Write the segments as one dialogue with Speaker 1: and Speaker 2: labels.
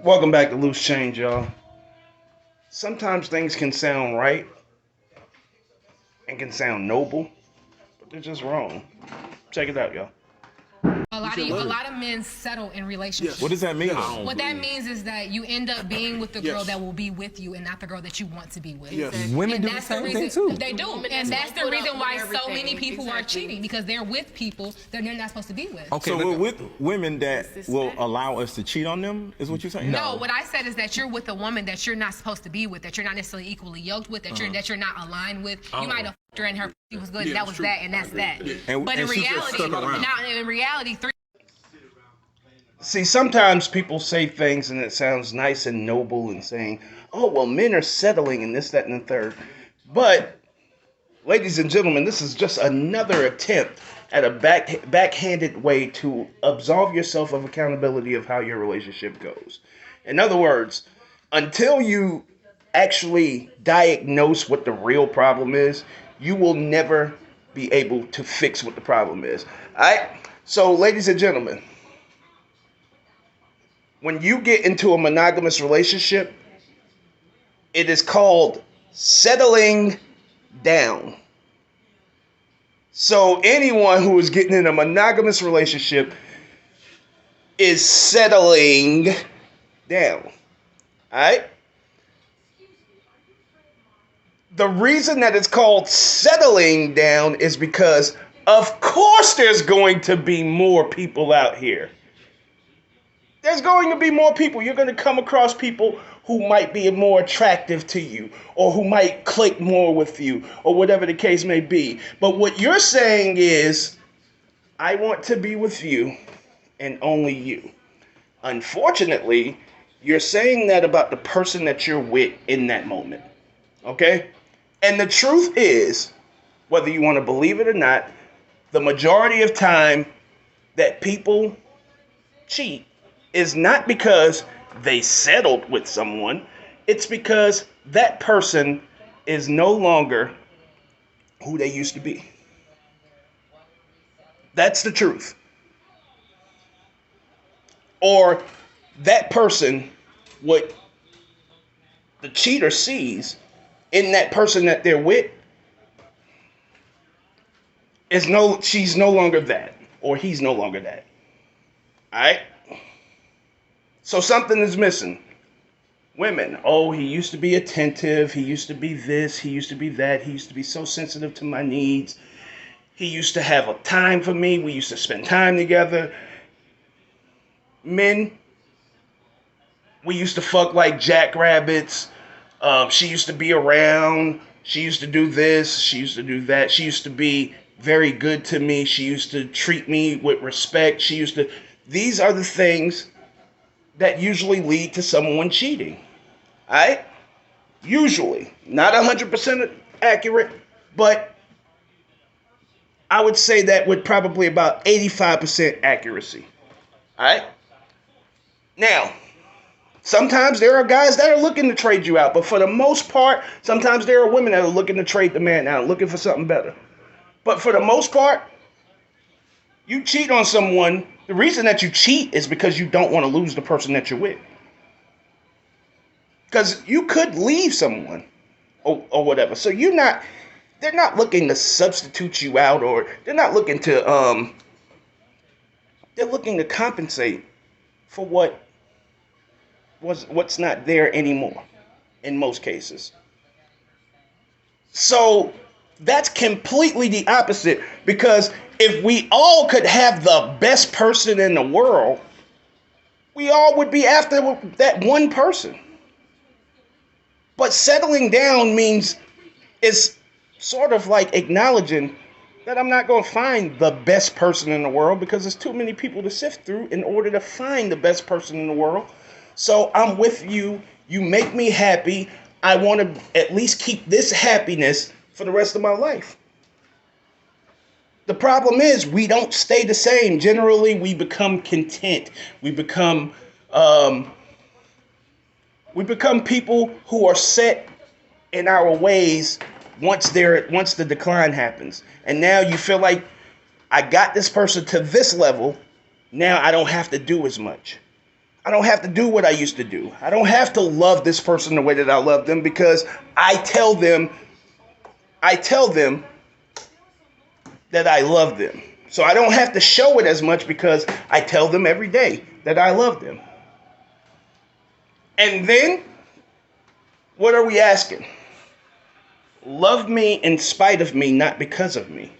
Speaker 1: Welcome back to Loose Change, y'all. Sometimes things can sound right and can sound noble, but they're just wrong. Check it out, y'all.
Speaker 2: A lot of men settle in relationships.
Speaker 3: What does that mean?
Speaker 2: What that means is that you end up being with the girl that will be with you and not the girl that you want to be with.
Speaker 3: Women
Speaker 2: And
Speaker 3: do the
Speaker 2: that's
Speaker 3: same
Speaker 2: reason,
Speaker 3: thing too.
Speaker 2: They do. And that's the reason why so many people are cheating, because they're with people that they're not supposed to be with.
Speaker 3: Okay, so we're with women that will allow us to cheat on them, is what you're saying?
Speaker 2: No, what I said is that you're with a woman that you're not supposed to be with, that you're not necessarily equally yoked with, that you're not aligned with. You might have fucked her and her pussy was good, and that was that, and that's that. But in reality,
Speaker 1: See, sometimes people say things and it sounds nice and noble and saying, oh, well, men are settling and this, that, and the third. But, ladies and gentlemen, this is just another attempt at a backhanded way to absolve yourself of accountability of how your relationship goes. In other words, until you actually diagnose what the real problem is, you will never be able to fix what the problem is. All right? So, ladies and gentlemen, when you get into a monogamous relationship, it is called settling down. So anyone who is getting in a monogamous relationship is settling down. Alright? The reason that it's called settling down is because, of course, there's going to be more people out here. There's going to be more people. You're going to come across people who might be more attractive to you or who might click more with you or whatever the case may be. But what you're saying is, I want to be with you and only you. Unfortunately, you're saying that about the person that you're with in that moment. Okay? And the truth is, whether you want to believe it or not, the majority of time that people cheat is not because they settled with someone. It's because that person is no longer who they used to be. That's the truth. Or that person, what the cheater sees in that person that they're with, she's no longer that, or he's no longer that. All right? So something is missing. Women, oh, he used to be attentive. He used to be this. He used to be that. He used to be so sensitive to my needs. He used to have a time for me. We used to spend time together. Men, we used to fuck like jackrabbits. She used to be around. She used to do this. She used to do that. She used to be very good to me. She used to treat me with respect. These are the things that usually lead to someone cheating. Alright? Usually. Not 100% accurate, but I would say that with probably about 85% accuracy. Alright? Now, sometimes there are guys that are looking to trade you out, but for the most part, sometimes there are women that are looking to trade the man out, looking for something better. But for the most part, you cheat on someone. The reason that you cheat is because you don't want to lose the person that you're with. Because you could leave someone or whatever. So they're not looking to substitute you out, or they're not looking to, they're looking to compensate for what's not there anymore in most cases. So that's completely the opposite, because if we all could have the best person in the world, we all would be after that one person. But settling down means it's sort of like acknowledging that I'm not going to find the best person in the world, because there's too many people to sift through in order to find the best person in the world. So I'm with you. You make me happy. I want to at least keep this happiness for the rest of my life. The problem is we don't stay the same. Generally, we become content. We become people who are set in our ways once the decline happens. And now you feel like, I got this person to this level. Now I don't have to do as much. I don't have to do what I used to do. I don't have to love this person the way that I love them because I tell them that I love them. So I don't have to show it as much because I tell them every day that I love them. And then, what are we asking? Love me in spite of me, not because of me.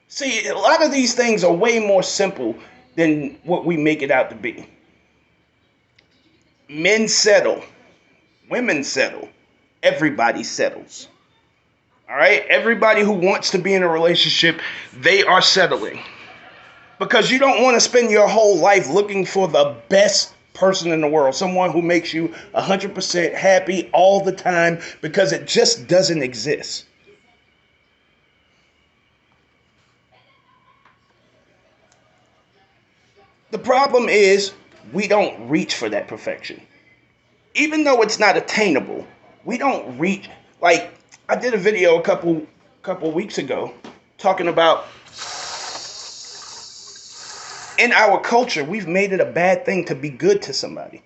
Speaker 1: See, a lot of these things are way more simple than what we make it out to be. Men settle. Women settle. Everybody settles. All right? Everybody who wants to be in a relationship, they are settling. Because you don't want to spend your whole life looking for the best person in the world, someone who makes you 100% happy all the time, because it just doesn't exist. The problem is we don't reach for that perfection. Even though it's not attainable, we don't reach. Like, I did a video a couple weeks ago talking about in our culture, we've made it a bad thing to be good to somebody.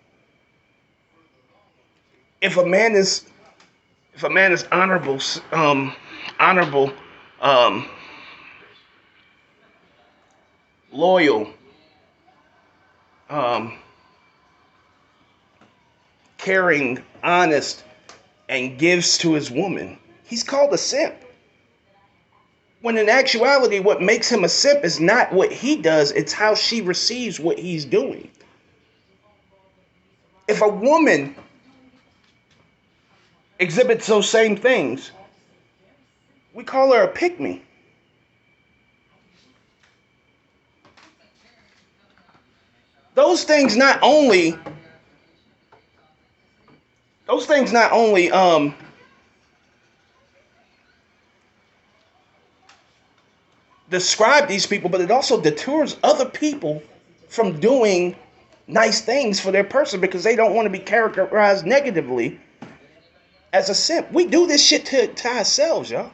Speaker 1: If a man is honorable, loyal, caring, honest, and gives to his woman, he's called a simp. When in actuality, what makes him a simp is not what he does, it's how she receives what he's doing. If a woman exhibits those same things, we call her a pick-me. Those things not only describe these people, but it also deters other people from doing nice things for their person because they don't want to be characterized negatively as a simp. We do this shit to ourselves, y'all.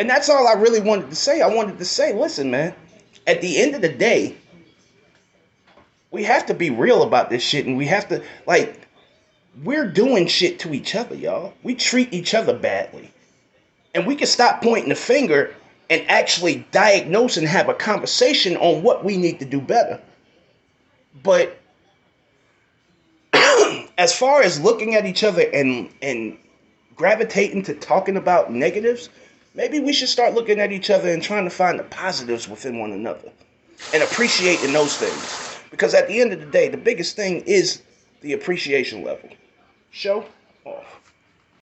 Speaker 1: And that's all I really wanted to say. I wanted to say, listen, man, at the end of the day, we have to be real about this shit, and we have to, we're doing shit to each other, y'all. We treat each other badly. And we can stop pointing the finger and actually diagnose and have a conversation on what we need to do better. But as far as looking at each other and gravitating to talking about negatives, maybe we should start looking at each other and trying to find the positives within one another and appreciating those things. Because at the end of the day, the biggest thing is the appreciation level. Show off.